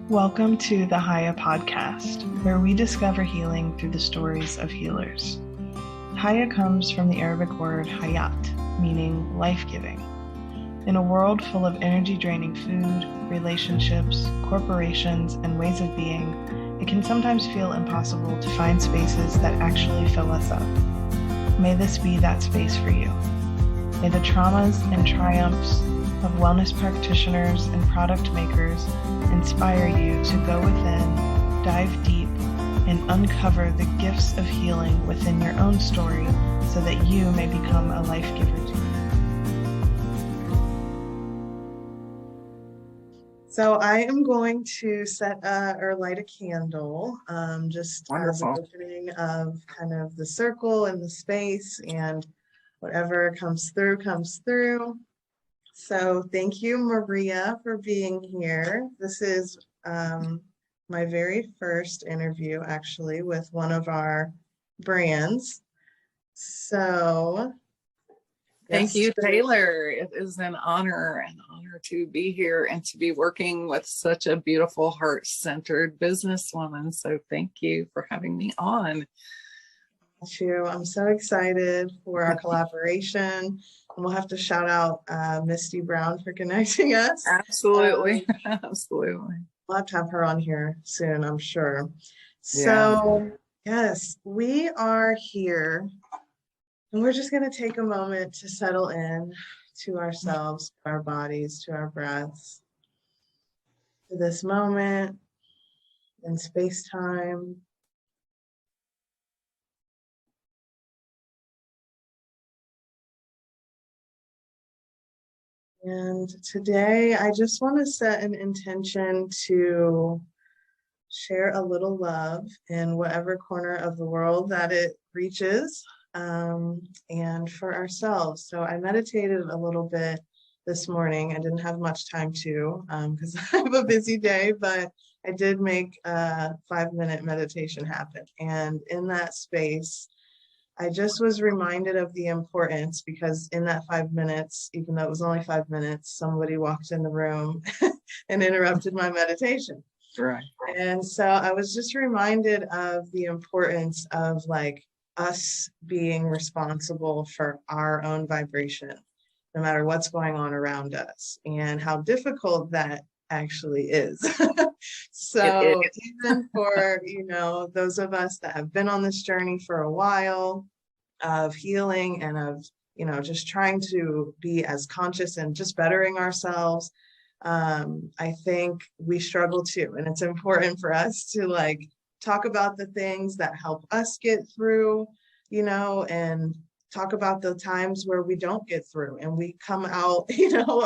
Welcome to the HAYA podcast, where we discover healing through the stories of healers. HAYA comes from the Arabic word hayat, meaning life-giving. In a world full of energy-draining food, relationships, corporations, and ways of being, it can sometimes feel impossible to find spaces that actually fill us up. May this be that space for you. May the traumas and triumphs of wellness practitioners and product makers inspire you to go within, dive deep, and uncover the gifts of healing within your own story so that you may become a life giver too. So I am going to set or light a candle, just as an opening of kind of the circle and the space, and whatever comes through, comes through. So thank you, Maria, for being here. This is my very first interview, actually, with one of our brands. So thank you, Taylor. It is an honor to be here and to be working with such a beautiful, heart-centered businesswoman. So thank you for having me on. Thank you. I'm so excited for our collaboration. And we'll have to shout out Misty Brown for connecting us. Absolutely. Absolutely. We'll have to have her on here soon, I'm sure. So, yes, we are here. And we're just going to take a moment to settle in to ourselves, to our bodies, to our breaths, to this moment in space-time. And today, I just want to set an intention to share a little love in whatever corner of the world that it reaches, and for ourselves. So I meditated a little bit this morning. I didn't have much time to, because I have a busy day, but I did make a 5-minute meditation happen. And in that space, I just was reminded of the importance, because in that 5 minutes, even though it was only 5 minutes, somebody walked in the room and interrupted my meditation. Right. And so I was just reminded of the importance of like us being responsible for our own vibration, no matter what's going on around us, and how difficult that actually is. So even for, those of us that have been on this journey for a while of healing and of, just trying to be as conscious and just bettering ourselves, I think we struggle too. And it's important for us to talk about the things that help us get through, and talk about the times where we don't get through and we come out,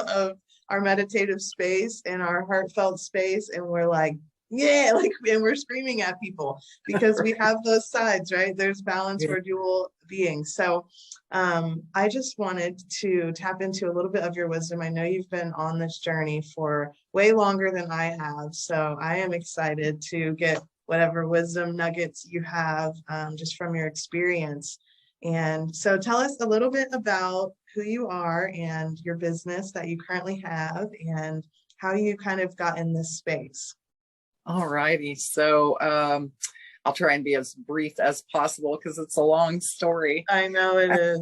of our meditative space and our heartfelt space, and we're like, yeah, and we're screaming at people because we have those sides, right? There's balance, we're dual beings. So I just wanted to tap into a little bit of your wisdom. I know you've been on this journey for way longer than I have. So I am excited to get whatever wisdom nuggets you have, just from your experience. And so tell us a little bit about who you are and your business that you currently have and how you kind of got in this space. All righty. So I'll try and be as brief as possible because it's a long story. I know it is.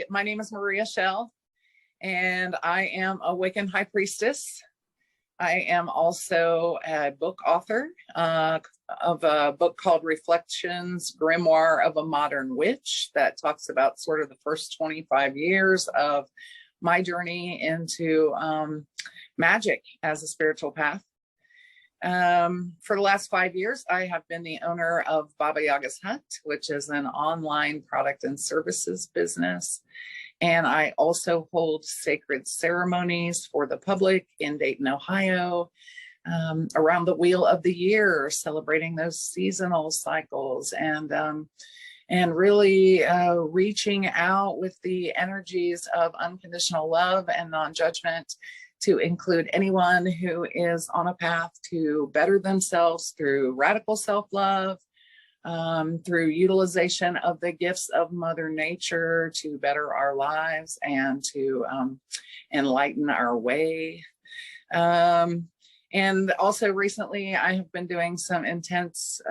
My name is Maria Shell, and I am a Wiccan high priestess. I am also a book author of a book called Reflections, Grimoire of a Modern Witch, that talks about sort of the first 25 years of my journey into magic as a spiritual path. For the last 5 years, I have been the owner of Baba Yaga's Hut, which is an online product and services business. And I also hold sacred ceremonies for the public in Dayton, Ohio, around the wheel of the year, celebrating those seasonal cycles and really reaching out with the energies of unconditional love and non-judgment to include anyone who is on a path to better themselves through radical self-love, through utilization of the gifts of Mother Nature to better our lives and to enlighten our way. And also recently, I have been doing some intense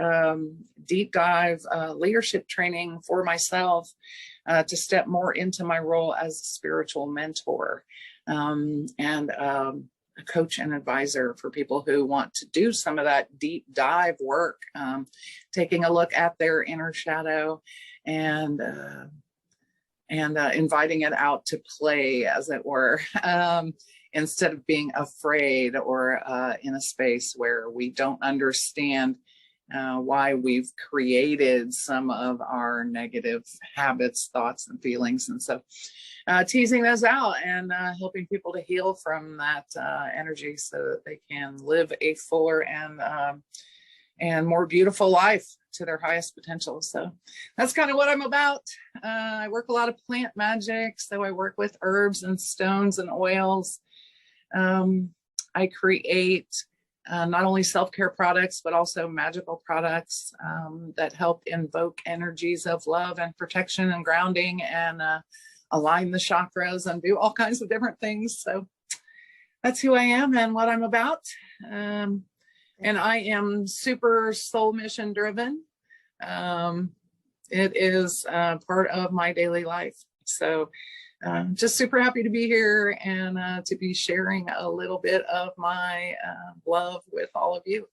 deep dive leadership training for myself to step more into my role as a spiritual mentor and a coach and advisor for people who want to do some of that deep dive work, taking a look at their inner shadow and inviting it out to play, as it were, instead of being afraid or in a space where we don't understand why we've created some of our negative habits, thoughts, and feelings. And so teasing those out and helping people to heal from that energy so that they can live a fuller and more beautiful life to their highest potential. So that's kind of what I'm about. I work a lot of plant magic. So I work with herbs and stones and oils. I create not only self-care products, but also magical products that help invoke energies of love and protection and grounding and align the chakras and do all kinds of different things. So that's who I am and what I'm about. And I am super soul mission driven. It is part of my daily life. So just super happy to be here and to be sharing a little bit of my love with all of you.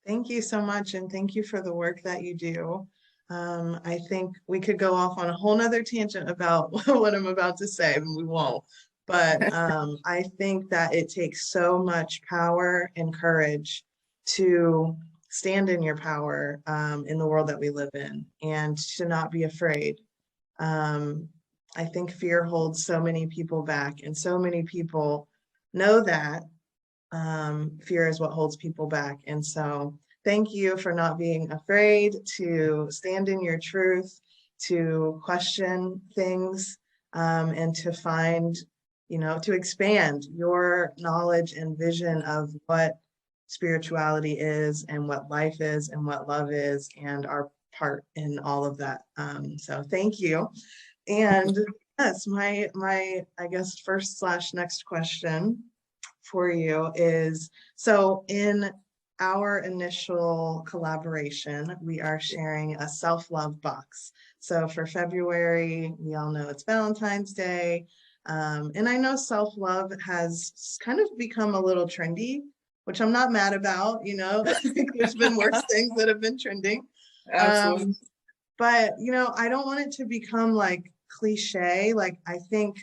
Thank you so much. And thank you for the work that you do. I think we could go off on a whole nother tangent about what I'm about to say, and we won't. But I think that it takes so much power and courage to stand in your power in the world that we live in and to not be afraid. I think fear holds so many people back, and so many people know that fear is what holds people back. And so thank you for not being afraid to stand in your truth, to question things, and to find, to expand your knowledge and vision of what spirituality is and what life is and what love is and our part in all of that. So thank you. And yes, my I guess first/next question for you is, so in our initial collaboration, we are sharing a self-love box. So for February, we all know it's Valentine's Day. And I know self-love has kind of become a little trendy, which I'm not mad about, there's been worse things that have been trending. Absolutely. But, I don't want it to become like cliche. Like, I think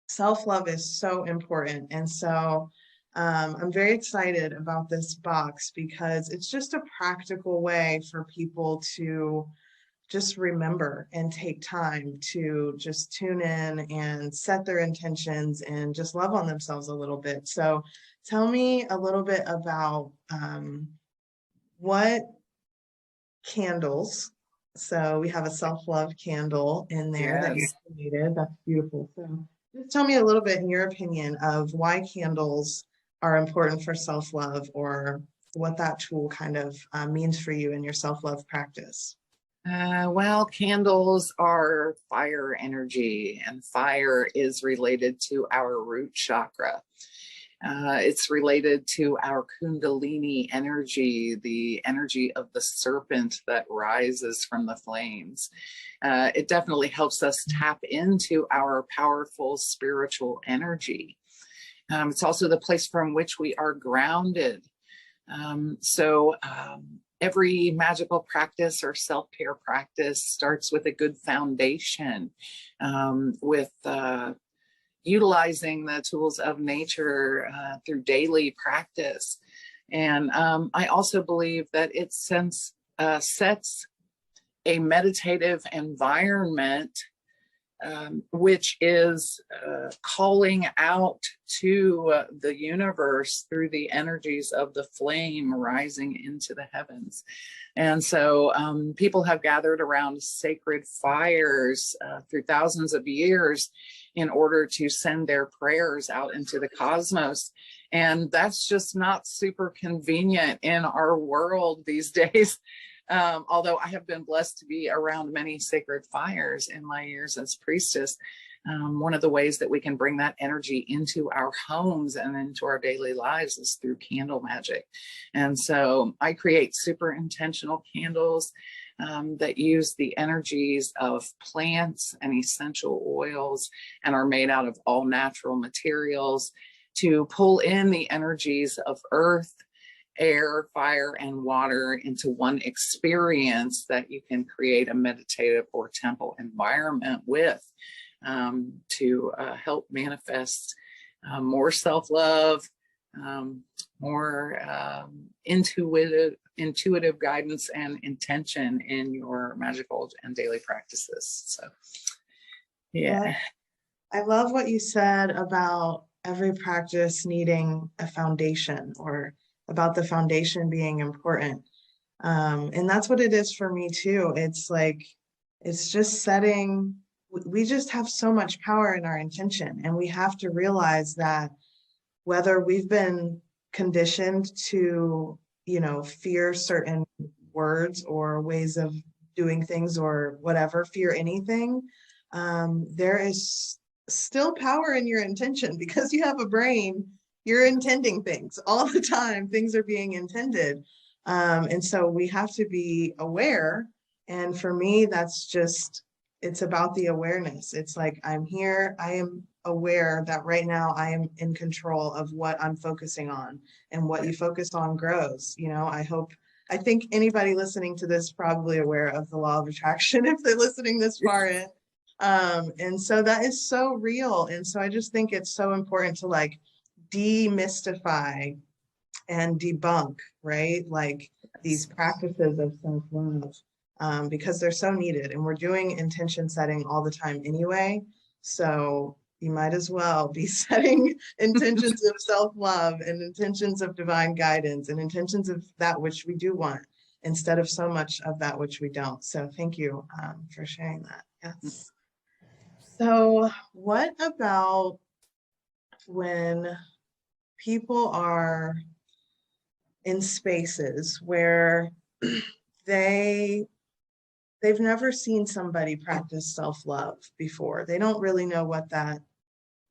self-love is so important. And so I'm very excited about this box because it's just a practical way for people to just remember and take time to just tune in and set their intentions and just love on themselves a little bit. So tell me a little bit about what candles. So we have a self-love candle in there that you created. That's beautiful. So just tell me a little bit, in your opinion, of why candles are important for self-love, or what that tool kind of means for you in your self-love practice. Well, candles are fire energy, and fire is related to our root chakra. It's related to our Kundalini energy, the energy of the serpent that rises from the flames. It definitely helps us tap into our powerful spiritual energy. It's also the place from which we are grounded. Every magical practice or self-care practice starts with a good foundation, with utilizing the tools of nature through daily practice. And I also believe that it sets a meditative environment, which is calling out to the universe through the energies of the flame rising into the heavens. And so people have gathered around sacred fires through thousands of years in order to send their prayers out into the cosmos. And that's just not super convenient in our world these days. Although I have been blessed to be around many sacred fires in my years as priestess, one of the ways that we can bring that energy into our homes and into our daily lives is through candle magic. And so I create super intentional candles that use the energies of plants and essential oils and are made out of all natural materials to pull in the energies of earth, air, fire, and water into one experience that you can create a meditative or temple environment with, to help manifest more self-love, more intuitive guidance and intention in your magical and daily practices. So, yeah. I love what you said about every practice needing a foundation, or about the foundation being important. And that's what it is for me too. It's like, it's just setting, we just have so much power in our intention, and we have to realize that whether we've been conditioned to, you know, fear certain words or ways of doing things or whatever, fear anything, there is still power in your intention, because you have a brain. You're intending things all the time. Things are being intended. And so we have to be aware. And for me, that's just, it's about the awareness. It's like, I'm here. I am aware that right now I am in control of what I'm focusing on, and what you focus on grows. You know, I think anybody listening to this probably aware of the law of attraction if they're listening this far in. And so that is so real. And so I just think it's so important to like demystify and debunk, right? Like these practices of self-love, because they're so needed, and we're doing intention setting all the time anyway. So you might as well be setting intentions of self-love and intentions of divine guidance and intentions of that which we do want, instead of so much of that which we don't. So thank you for sharing that. Yes. So what about when people are in spaces where they've never seen somebody practice self-love before? They don't really know what that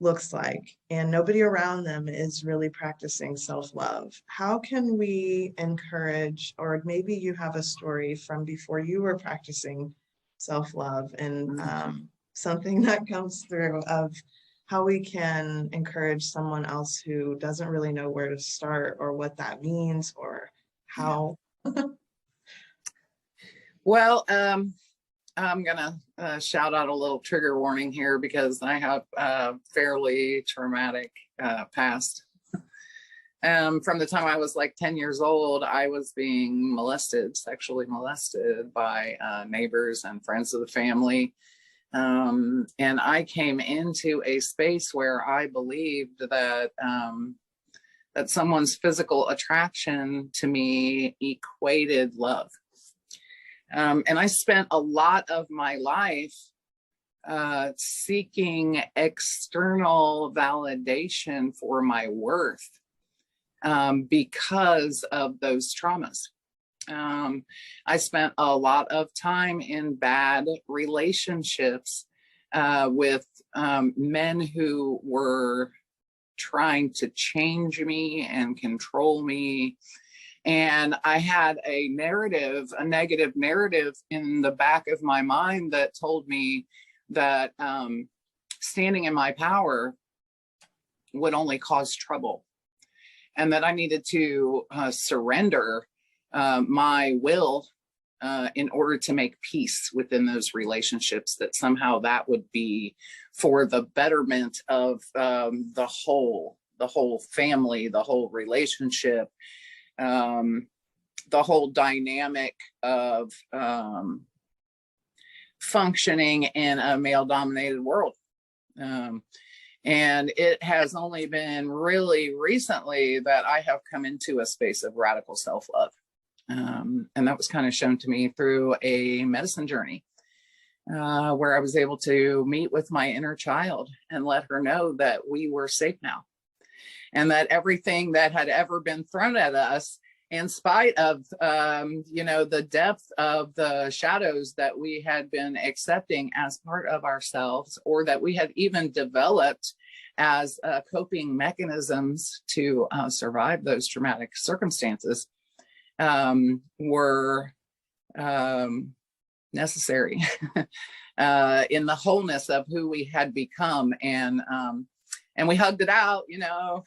looks like, and nobody around them is really practicing self-love. How can we encourage, or maybe you have a story from before you were practicing self-love, and something that comes through of how we can encourage someone else who doesn't really know where to start, or what that means, or how. Well, I'm gonna shout out a little trigger warning here, because I have a fairly traumatic past. From the time I was like 10 years old, I was being molested, sexually molested by neighbors and friends of the family. And I came into a space where I believed that that someone's physical attraction to me equated love. And I spent a lot of my life seeking external validation for my worth, because of those traumas. I spent a lot of time in bad relationships with men who were trying to change me and control me. And I had a negative narrative in the back of my mind that told me that standing in my power would only cause trouble, and that I needed to surrender my will in order to make peace within those relationships, that somehow that would be for the betterment of the whole family, the whole relationship, the whole dynamic of functioning in a male-dominated world. And it has only been really recently that I have come into a space of radical self-love. And that was kind of shown to me through a medicine journey, where I was able to meet with my inner child and let her know that we were safe now, and that everything that had ever been thrown at us in spite of, you know, the depth of the shadows that we had been accepting as part of ourselves, or that we had even developed as coping mechanisms to survive those traumatic circumstances, were necessary in the wholeness of who we had become. And we hugged it out, you know.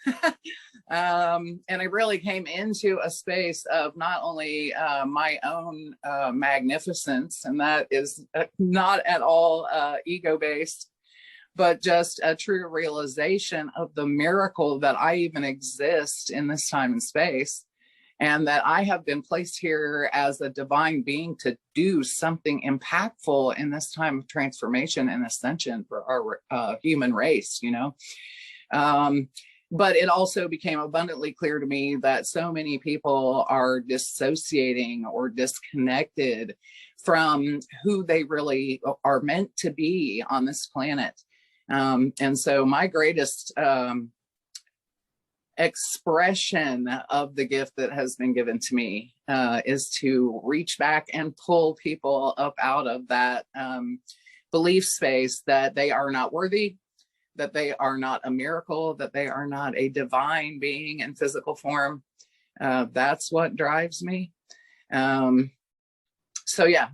And I really came into a space of not only my own magnificence, and that is not at all ego-based, but just a true realization of the miracle that I even exist in this time and space, and that I have been placed here as a divine being to do something impactful in this time of transformation and ascension for our human race, you know. But it also became abundantly clear to me that so many people are dissociating or disconnected from who they really are meant to be on this planet. And so my greatest expression of the gift that has been given to me is to reach back and pull people up out of that belief space that they are not worthy, that they are not a miracle, that they are not a divine being in physical form. That's what drives me. So yeah,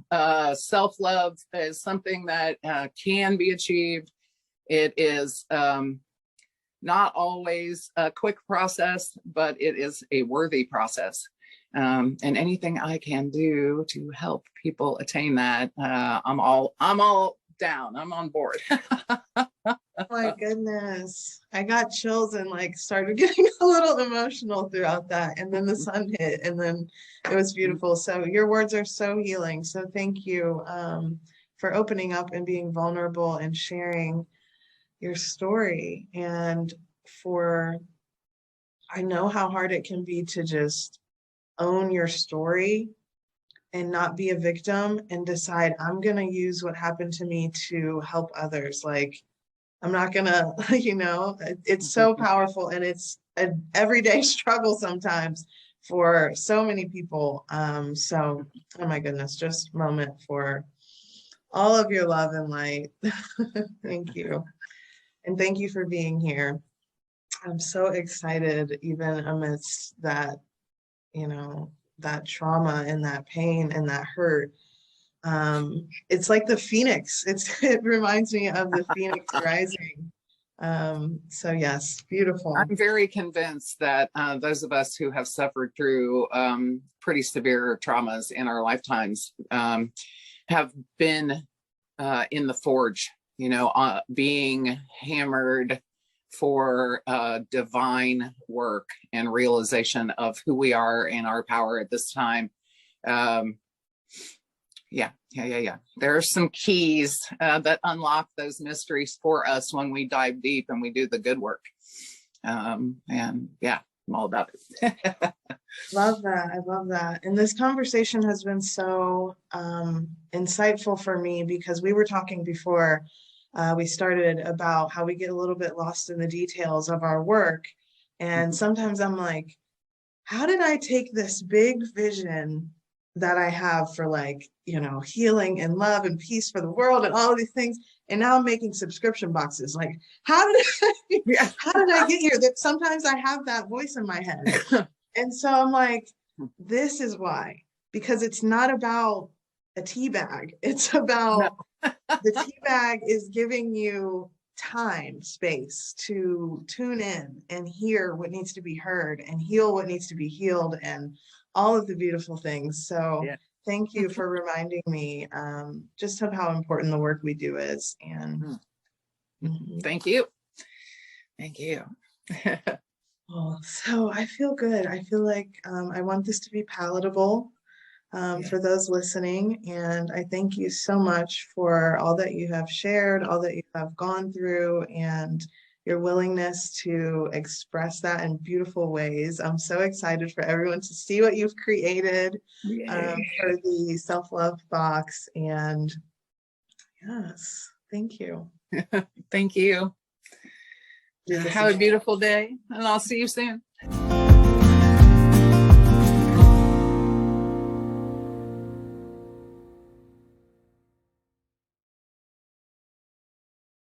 self-love is something that can be achieved. It is not always a quick process, but it is a worthy process. And anything I can do to help people attain that, I'm all down. I'm on board. Oh my goodness. I got chills and like started getting a little emotional throughout that. And then the sun hit and then it was beautiful. So your words are so healing. So thank you for opening up and being vulnerable and sharing your story. And I know how hard it can be to just own your story and not be a victim and decide I'm going to use what happened to me to help others. Like, I'm not going to, you know, it's so powerful, and it's an everyday struggle sometimes for so many people. So, oh my goodness, just a moment for all of your love and light. Thank you. And thank you for being here. I'm so excited, even amidst that, you know, that trauma and that pain and that hurt. It's like the phoenix. It reminds me of the phoenix rising. So yes, beautiful. I'm very convinced that those of us who have suffered through pretty severe traumas in our lifetimes have been in the forge, you know, being hammered for divine work and realization of who we are and our power at this time. Yeah. There are some keys that unlock those mysteries for us when we dive deep and we do the good work. And yeah, I'm all about it. Love that. I love that. And this conversation has been so insightful for me, because we were talking before we started about how we get a little bit lost in the details of our work. And sometimes I'm like, how did I take this big vision that I have for, like, you know, healing and love and peace for the world and all of these things, and now I'm making subscription boxes? Like, how did I get here? That sometimes I have that voice in my head. And so I'm like, this is why, because it's not about a tea bag. It's about the tea bag is giving you time, space to tune in and hear what needs to be heard and heal what needs to be healed and all of the beautiful things. So yeah. Thank you for reminding me just of how important the work we do is. And Thank you. Thank you. Oh, so I feel good. I feel like I want this to be palatable for those listening. And I thank you so much for all that you have shared, all that you have gone through, and your willingness to express that in beautiful ways. I'm so excited for everyone to see what you've created for the self-love box. And yes, thank you. Thank you. Have a beautiful day, and I'll see you soon.